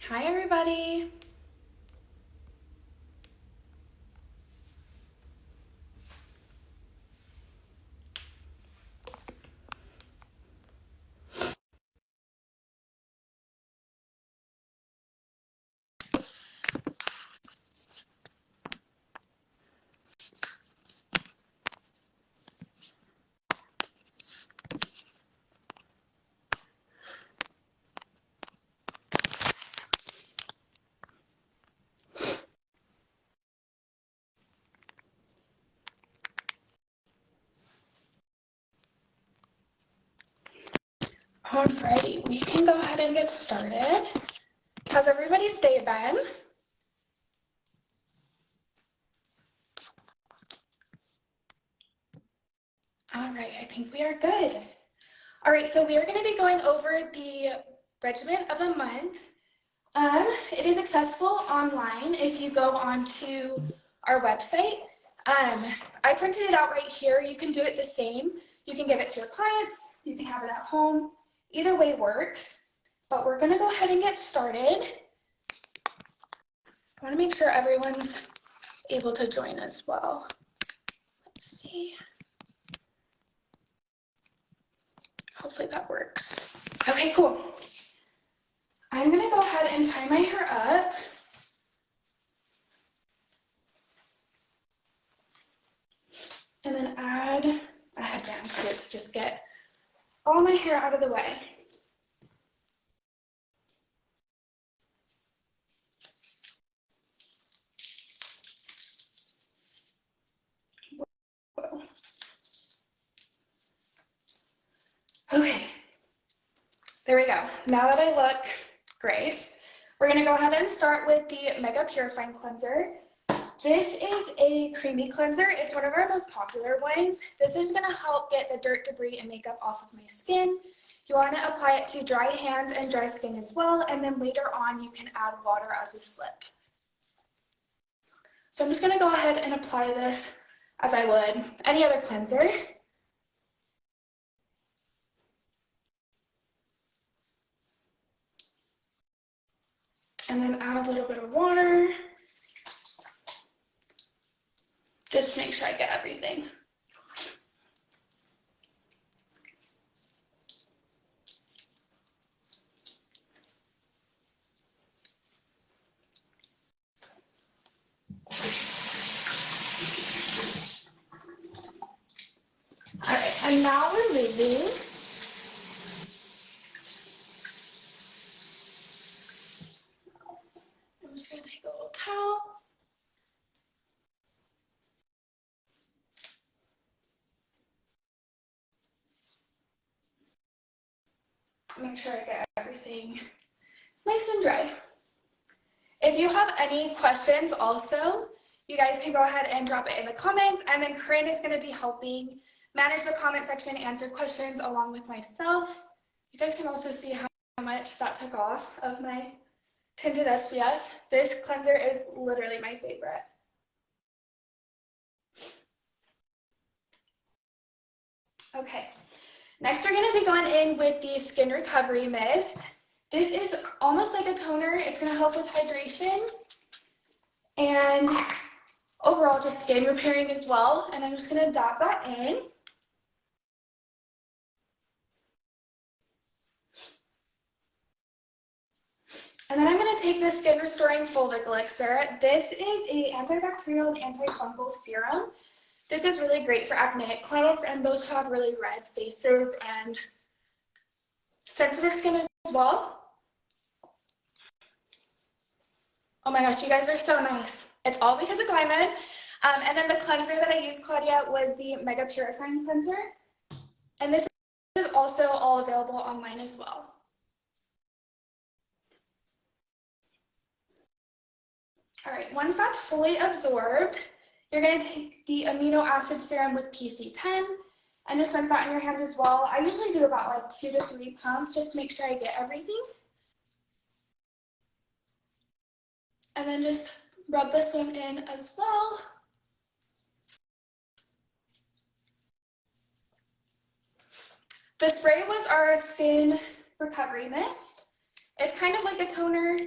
Hi, everybody. Alrighty, we can go ahead and get started. How's everybody's day been? All right, I think we are good. All right, so we are going to be going over the regimen of the month. It is accessible online if you go onto our website. I printed it out right here. You can do it the same. You can give it to your clients. You can have it at home. Either way works. But we're going to go ahead and get started. I want to make sure everyone's able to join as well. Let's see. Hopefully that works. Okay, cool. I'm gonna go ahead and tie my hair up. And then add a headband here to just get all my hair out of the way. Whoa. Okay, there we go. Now that I look great, we're gonna go ahead and start with the Mega Purifying Cleanser. This is a creamy cleanser. It's one of our most popular ones. This is gonna help get the dirt, debris, and makeup off of my skin. You wanna apply it to dry hands and dry skin as well, and then later on you can add water as a slip. So I'm just gonna go ahead and apply this as I would any other cleanser. And then add a little bit of water. Just to make sure I get everything. All right, and now we're moving. I'm just gonna take a little towel. Make sure I get everything nice and dry. If you have any questions also, you guys can go ahead and drop it in the comments, and then Corinne is gonna be helping manage the comment section, answer questions along with myself. You guys can also see how much that took off of my tinted SPF. This cleanser is literally my favorite. Okay, next we're gonna be going in with the Skin Recovery Mist. This is almost like a toner. It's gonna help with hydration and overall just skin repairing as well. And I'm just gonna dab that in. And then I'm gonna take the Skin Restoring Fulvic Elixir. This is an antibacterial and antifungal serum. This is really great for acneic clients and those who have really red faces and sensitive skin as well. Oh my gosh, you guys are so nice. It's all because of Regimen. And then the cleanser that I used, Claudia, was the Mega Purifying Cleanser. And this is also all available online as well. All right, once that's fully absorbed, you're gonna take the amino acid serum with PC10 and just rinse that in your hand as well. I usually do about like 2 to 3 pumps just to make sure I get everything. And then just rub this one in as well. The spray was our Skin Recovery Mist. It's kind of like a toner,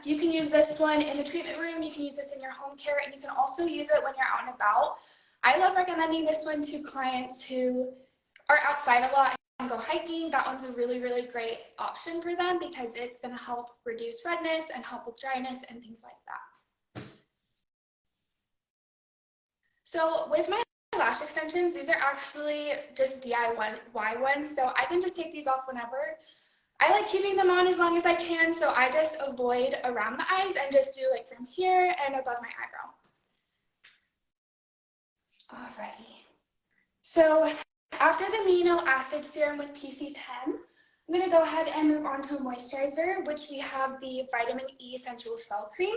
You can use this one in the treatment room, you can use this in your home care, and you can also use it when you're out and about. I love recommending this one to clients who are outside a lot and go hiking. That one's a really, really great option for them because it's going to help reduce redness and help with dryness and things like that. So with my lash extensions, these are actually just DIY ones, so I can just take these off whenever. I like keeping them on as long as I can, so I just avoid around the eyes and just do like from here and above my eyebrow. Alrighty. So after the amino acid serum with PC10, I'm going to go ahead and move on to a moisturizer, which we have the Vitamin E Essential Cell Cream.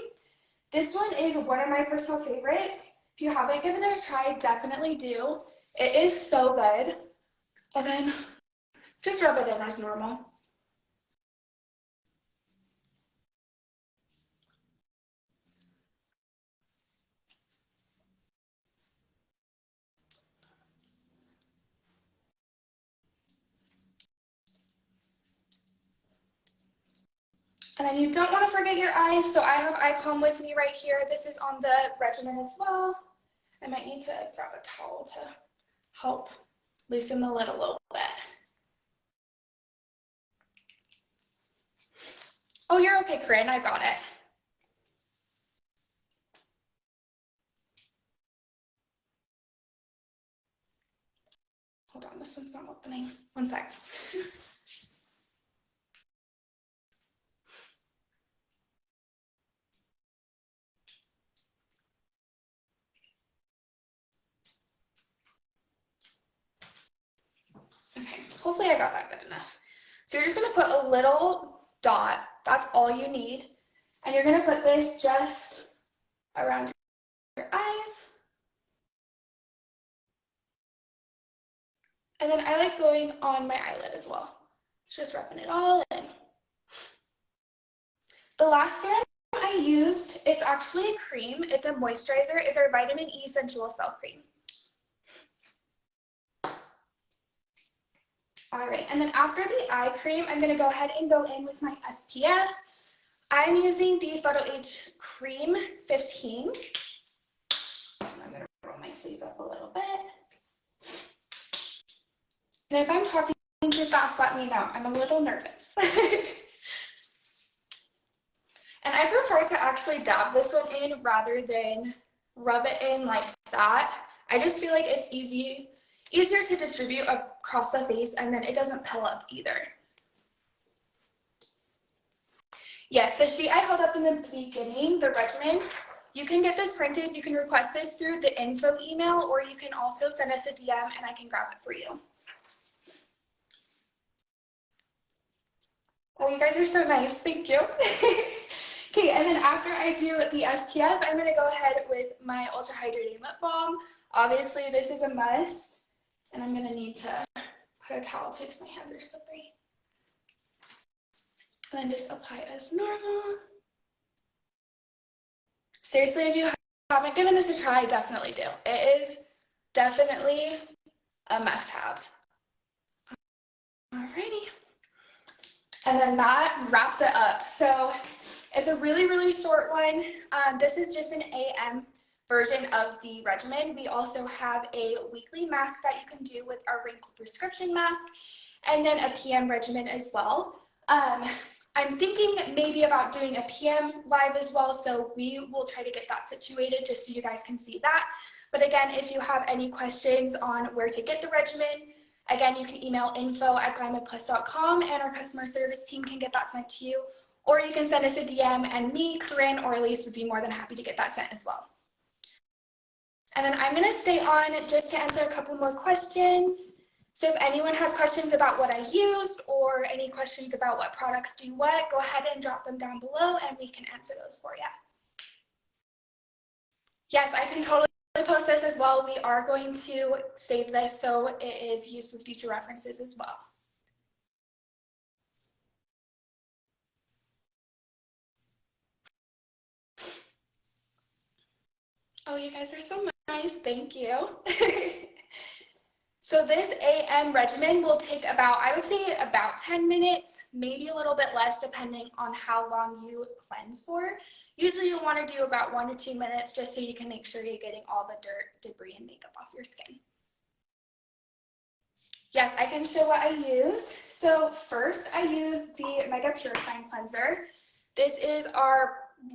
This one is one of my personal favorites. If you haven't given it a try, definitely do. It is so good. And then just rub it in as normal. And then you don't want to forget your eyes, so I have Icon with me right here. This is on the regimen as well. I might need to grab a towel to help loosen the lid a little bit. Oh, you're okay, Corinne, I got it. Hold on, this one's not opening. One sec. Okay, hopefully I got that good enough. So you're just gonna put a little dot, that's all you need. And you're gonna put this just around your eyes. And then I like going on my eyelid as well. It's just rubbing it all in. The last serum I used, it's actually a cream, it's a moisturizer, it's our Vitamin E Essential Cell Cream. All right, and then after the eye cream, I'm gonna go ahead and go in with my SPF. I'm using the Photo Age Cream 15. I'm gonna roll my sleeves up a little bit. And if I'm talking too fast, let me know. I'm a little nervous. And I prefer to actually dab this one in rather than rub it in like that. I just feel like it's easier to distribute across the face, and then it doesn't pill up either. Yes, the sheet I held up in the beginning, the regimen, you can get this printed. You can request this through the info email, or you can also send us a DM and I can grab it for you. Oh, you guys are so nice. Thank you. Okay, and then after I do the SPF, I'm going to go ahead with my Ultra Hydrating Lip Balm. Obviously, this is a must, and I'm going to need to put a towel to because my hands are slippery. And then just apply it as normal. Seriously, if you haven't given this a try, definitely do. It is definitely a must-have. Alrighty. And then that wraps it up. So it's a really, really short one. This is just an AM version of the regimen. We also have a weekly mask that you can do with our wrinkle prescription mask, and then a PM regimen as well. I'm thinking maybe about doing a PM live as well, so we will try to get that situated just so you guys can see that. But again, if you have any questions on where to get the regimen, again, you can email info@glymadplus.com and our customer service team can get that sent to you. Or you can send us a DM and me, Corinne, or Elise would be more than happy to get that sent as well. And then I'm going to stay on just to answer a couple more questions. So if anyone has questions about what I used or any questions about what products do what, go ahead and drop them down below and we can answer those for you. Yes, I can totally post this as well. We are going to save this so it is used with future references as well. Oh, you guys are so nice. Thank you. So this AM regimen will take about, I would say about 10 minutes, maybe a little bit less depending on how long you cleanse for. Usually you'll want to do about 1 to 2 minutes just so you can make sure you're getting all the dirt, debris, and makeup off your skin. Yes, I can show what I used. So first I used the Mega Purifying Cleanser. This is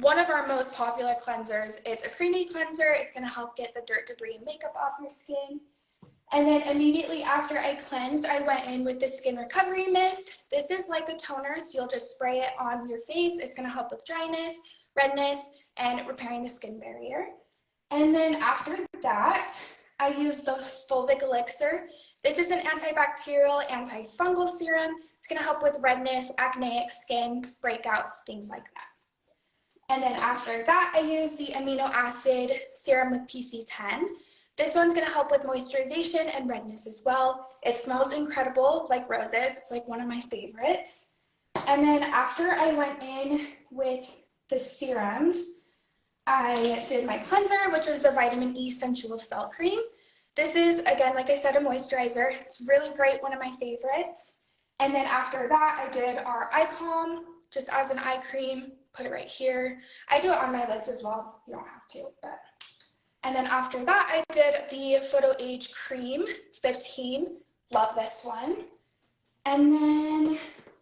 one of our most popular cleansers. It's a creamy cleanser. It's going to help get the dirt, debris, and makeup off your skin. And then immediately after I cleansed, I went in with the Skin Recovery Mist. This is like a toner, so you'll just spray it on your face. It's going to help with dryness, redness, and repairing the skin barrier. And then after that, I used the Fulvic Elixir. This is an antibacterial, antifungal serum. It's going to help with redness, acneic skin, breakouts, things like that. And then after that, I used the Amino Acid Serum with PC10. This one's going to help with moisturization and redness as well. It smells incredible, like roses. It's like one of my favorites. And then after I went in with the serums, I did my cleanser, which was the Vitamin E Sensual Cell Cream. This is, again, like I said, a moisturizer. It's really great, one of my favorites. And then after that, I did our Eye Calm, just as an eye cream. Put it right here. I do it on my lids as well. You don't have to, but. And then after that, I did the Photo Age Cream 15. Love this one. And then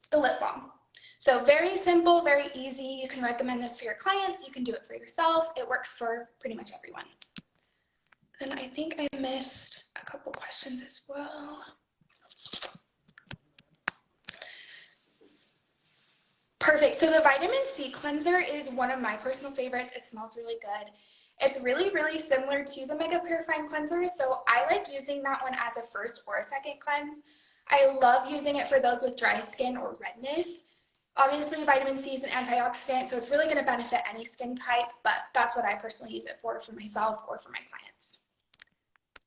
the lip balm. So very simple, very easy. You can recommend this for your clients. You can do it for yourself. It works for pretty much everyone. And I think I missed a couple questions as well. Perfect. So the vitamin C cleanser is one of my personal favorites. It smells really good. It's really, really similar to the Mega Purifying Cleanser, so I like using that one as a first or a second cleanse. I love using it for those with dry skin or redness. Obviously, vitamin C is an antioxidant, so it's really going to benefit any skin type, but that's what I personally use it for myself or for my clients.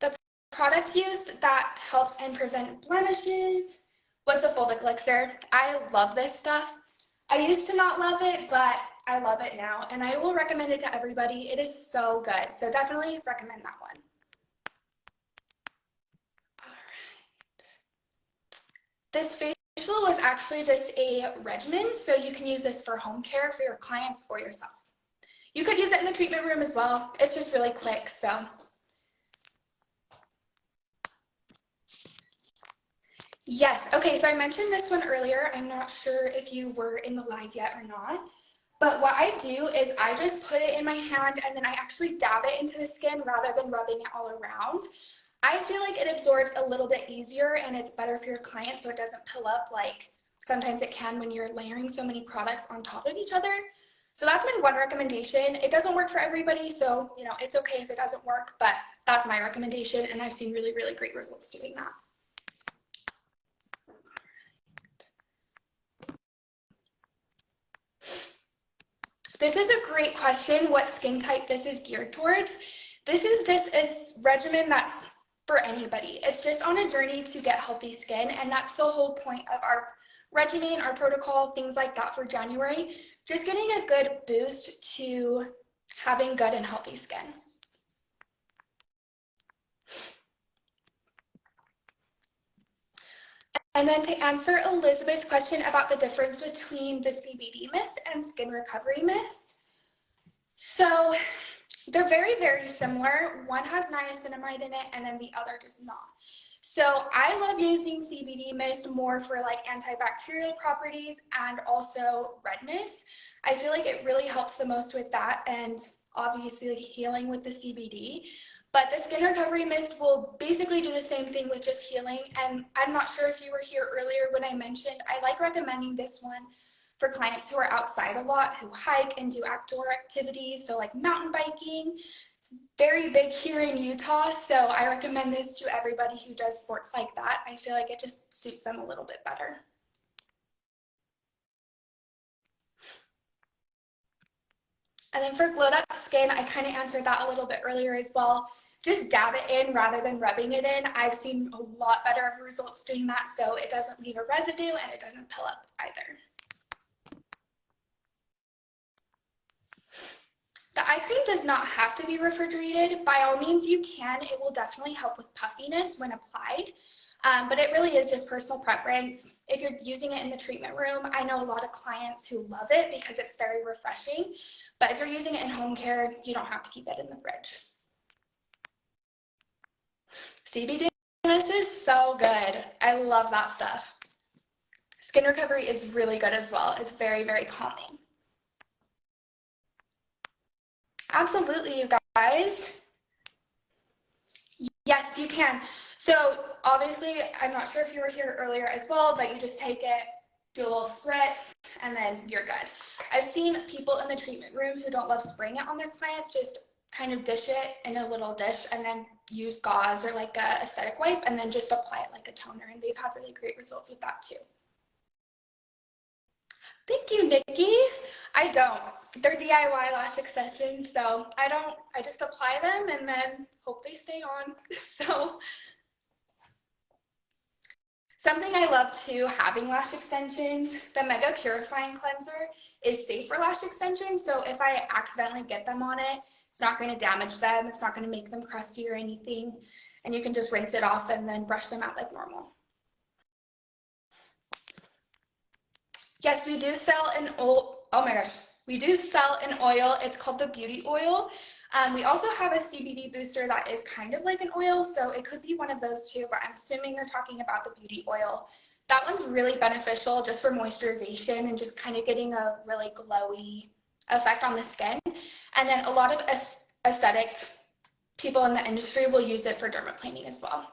The product used that helps and prevent blemishes was the Fulvic Elixir. I love this stuff. I used to not love it, but I love it now, and I will recommend it to everybody. It is so good, so definitely recommend that one. All right. This facial was actually just a regimen, so you can use this for home care for your clients or yourself. You could use it in the treatment room as well. It's just really quick, so. Yes, okay, so I mentioned this one earlier. I'm not sure if you were in the live yet or not. But what I do is I just put it in my hand and then I actually dab it into the skin rather than rubbing it all around. I feel like it absorbs a little bit easier and it's better for your client so it doesn't pill up like sometimes it can when you're layering so many products on top of each other. So that's my one recommendation. It doesn't work for everybody, so you know it's okay if it doesn't work, but that's my recommendation and I've seen really, really great results doing that. This is a great question, what skin type this is geared towards. This is just a regimen that's for anybody. It's just on a journey to get healthy skin, and that's the whole point of our regimen, our protocol, things like that for January. Just getting a good boost to having good and healthy skin. And then to answer Elizabeth's question about the difference between the CBD mist and skin recovery mist. So they're very, very similar. One has niacinamide in it and then the other does not. So I love using CBD mist more for like antibacterial properties and also redness. I feel like it really helps the most with that and obviously healing with the CBD. But the skin recovery mist will basically do the same thing with just healing. And I'm not sure if you were here earlier when I mentioned, I like recommending this one for clients who are outside a lot, who hike and do outdoor activities. So like mountain biking, it's very big here in Utah. So I recommend this to everybody who does sports like that. I feel like it just suits them a little bit better. And then for glowed up skin, I kind of answered that a little bit earlier as well. Just dab it in rather than rubbing it in. I've seen a lot better of results doing that, so it doesn't leave a residue and it doesn't pill up either. The eye cream does not have to be refrigerated. By all means, you can. It will definitely help with puffiness when applied. But it really is just personal preference. If you're using it in the treatment room, I know a lot of clients who love it because it's very refreshing. But if you're using it in home care, you don't have to keep it in the fridge. CBD mist is so good. I love that stuff. Skin recovery is really good as well. It's very, very calming. Absolutely, you guys. Yes, you can. So obviously, I'm not sure if you were here earlier as well, but you just take it, do a little spritz, and then you're good. I've seen people in the treatment room who don't love spraying it on their clients, just kind of dish it in a little dish and then use gauze or like a aesthetic wipe and then just apply it like a toner, and they've had really great results with that too. Thank you, Nikki. I don't. They're DIY lash extensions, so I just apply them and then hope they stay on. So something I love too, having lash extensions, the Mega Purifying Cleanser is safe for lash extensions. So if I accidentally get them on it, it's not going to damage them. It's not going to make them crusty or anything. And you can just rinse it off and then brush them out like normal. Yes, we do sell an oil. Oh my gosh, we do sell an oil. It's called the Beauty Oil. We also have a CBD booster that is kind of like an oil, so it could be one of those two, but I'm assuming you're talking about the Beauty Oil. That one's really beneficial just for moisturization and just kind of getting a really glowy effect on the skin. And then a lot of aesthetic people in the industry will use it for dermaplaning as well.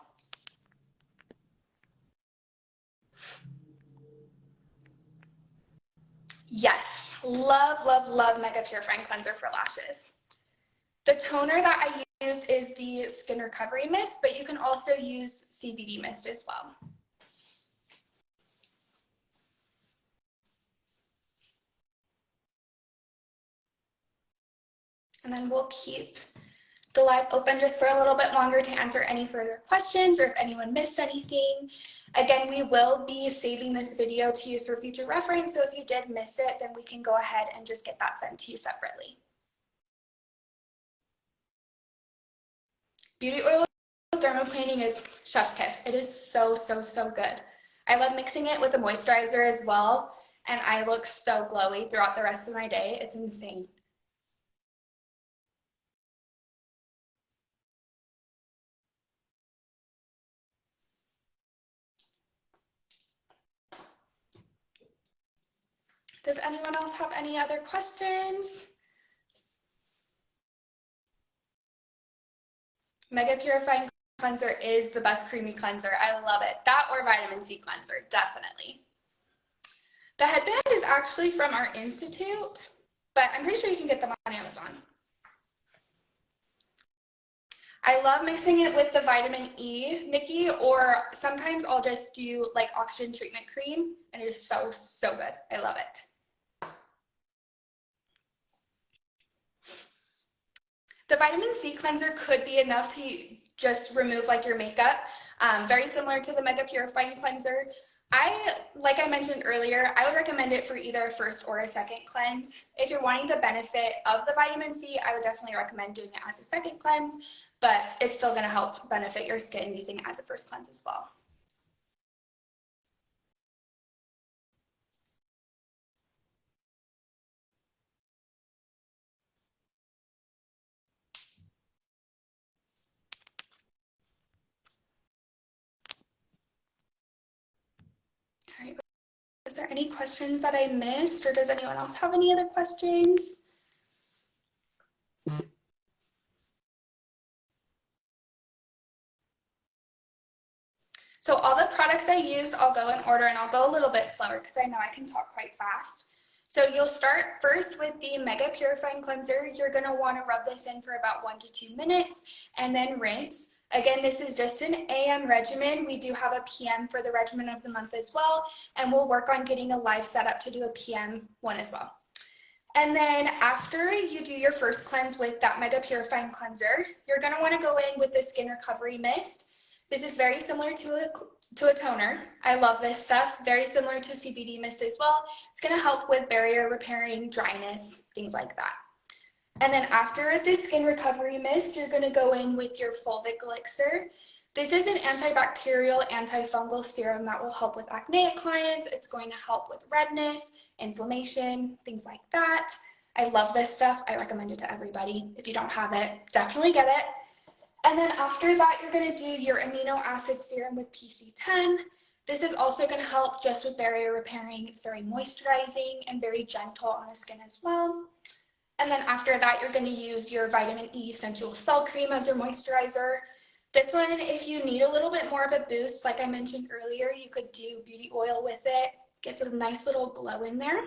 Yes, love, love, love Mega Purifying Cleanser for lashes. The toner that I use is the Skin Recovery Mist, but you can also use CBD mist as well. And then we'll keep the live open just for a little bit longer to answer any further questions or if anyone missed anything. Again, we will be saving this video to use for future reference, so if you did miss it, then we can go ahead and just get that sent to you separately. Beauty Oil dermaplaning is chef's kiss. It is so, so, so good. I love mixing it with a moisturizer as well, and I look so glowy throughout the rest of my day. It's insane. Does anyone else have any other questions? Mega Purifying Cleanser is the best creamy cleanser. I love it. That or vitamin C cleanser, definitely. The headband is actually from our institute, but I'm pretty sure you can get them on Amazon. I love mixing it with the vitamin E, Nikki, or sometimes I'll just do like oxygen treatment cream, and it is so, so good. I love it. The vitamin C cleanser could be enough to just remove like your makeup, very similar to the Mega Purifying Cleanser. Like I mentioned earlier, I would recommend it for either a first or a second cleanse. If you're wanting the benefit of the vitamin C, I would definitely recommend doing it as a second cleanse, but it's still going to help benefit your skin using it as a first cleanse as well. All right. Is there any questions that I missed, or does anyone else have any other questions? So all the products I used, I'll go in order, and I'll go a little bit slower because I know I can talk quite fast. So you'll start first with the Mega Purifying Cleanser. You're going to want to rub this in for about 1 to 2 minutes and then rinse. Again, this is just an AM regimen. We do have a PM for the regimen of the month as well, and we'll work on getting a live setup to do a PM one as well. And then after you do your first cleanse with that Mega Purifying Cleanser, you're going to want to go in with the Skin Recovery Mist. This is very similar to a toner. I love this stuff. Very similar to CBD mist as well. It's going to help with barrier repairing, dryness, things like that. And then after the skin recovery mist, you're going to go in with your fulvic elixir. This is an antibacterial, antifungal serum that will help with acneic clients. It's going to help with redness, inflammation, things like that. I love this stuff. I recommend it to everybody. If you don't have it, definitely get it. And then after that, you're going to do your amino acid serum with PC10. This is also going to help just with barrier repairing. It's very moisturizing and very gentle on the skin as well. And then after that, you're going to use your vitamin E sensual cell cream as your moisturizer. This one, if you need a little bit more of a boost, like I mentioned earlier, you could do beauty oil with it. Gets a nice little glow in there.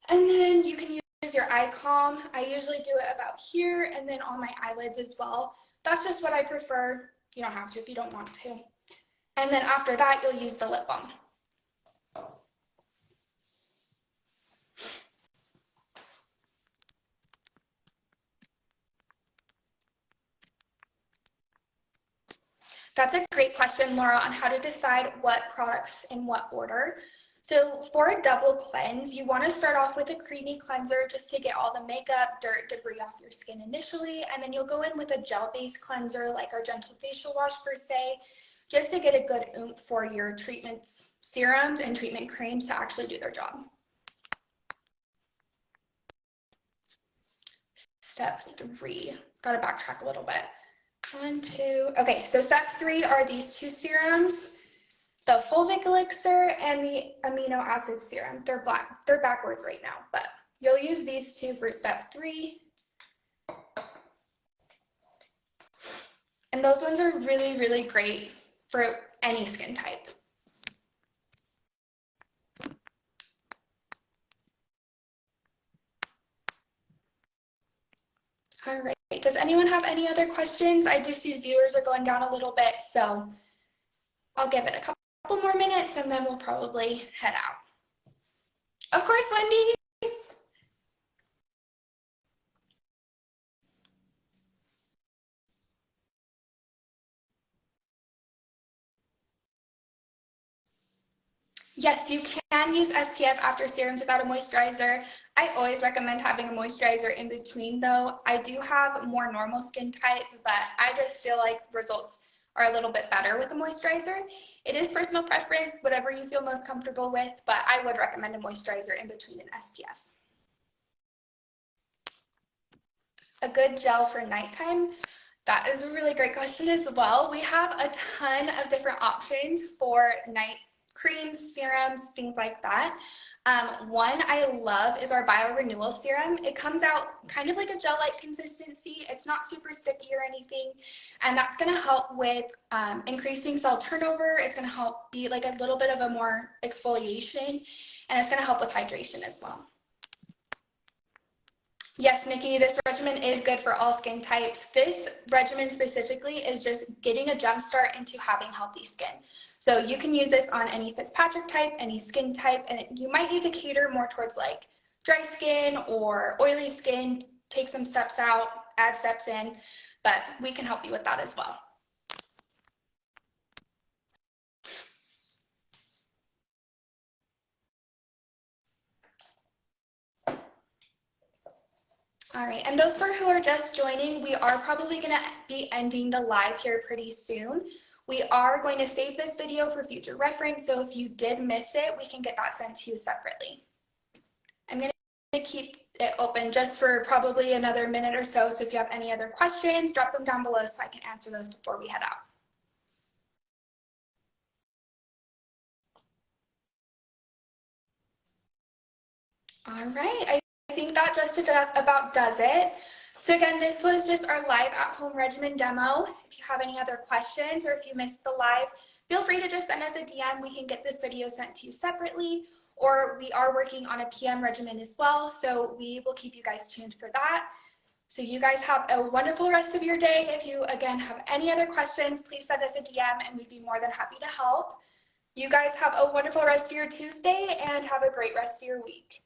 And then you can use your eye calm. I usually do it about here and then on my eyelids as well. That's just what I prefer. You don't have to if you don't want to. And then after that, you'll use the lip balm. That's a great question, Laura, on how to decide what products in what order. So for a double cleanse, you want to start off with a creamy cleanser just to get all the makeup, dirt, debris off your skin initially, and then you'll go in with a gel-based cleanser like our Gentle Facial Wash per se, just to get a good oomph for your treatments, serums, and treatment creams to actually do their job. Step 3, gotta backtrack a little bit. 1, 2, okay, so step 3 are these two serums, the fulvic elixir and the amino acid serum. They're backwards right now, but you'll use these two for step 3. And those ones are really, really great for any skin type. All right, does anyone have any other questions? I do see viewers are going down a little bit, so I'll give it a couple more minutes and then we'll probably head out. Of course, Wendy. Yes, you can use SPF after serums without a moisturizer. I always recommend having a moisturizer in between though. I do have more normal skin type, but I just feel like results are a little bit better with a moisturizer. It is personal preference, whatever you feel most comfortable with, but I would recommend a moisturizer in between an SPF. A good gel for nighttime? That is a really great question as well. We have a ton of different options for night creams, serums, things like that. One I love is our Bio-Renewal Serum. It comes out kind of like a gel-like consistency. It's not super sticky or anything, and that's going to help with increasing cell turnover. It's going to help be like a little bit of a more exfoliation, and it's going to help with hydration as well. Yes, Nikki, this regimen is good for all skin types. This regimen specifically is just getting a jump start into having healthy skin. So you can use this on any Fitzpatrick type, any skin type, and you might need to cater more towards like dry skin or oily skin, take some steps out, add steps in, but we can help you with that as well. All right, and those for who are just joining, we are probably going to be ending the live here pretty soon. We are going to save this video for future reference, so if you did miss it, we can get that sent to you separately. I'm going to keep it open just for probably another minute or so, so if you have any other questions, drop them down below so I can answer those before we head out. All right, I think that just about does it. So again, this was just our live at-home regimen demo. If you have any other questions or if you missed the live, feel free to just send us a DM. We can get this video sent to you separately, or we are working on a PM regimen as well, so we will keep you guys tuned for that. So you guys have a wonderful rest of your day. If you, again, have any other questions, please send us a DM and we'd be more than happy to help. You guys have a wonderful rest of your Tuesday and have a great rest of your week.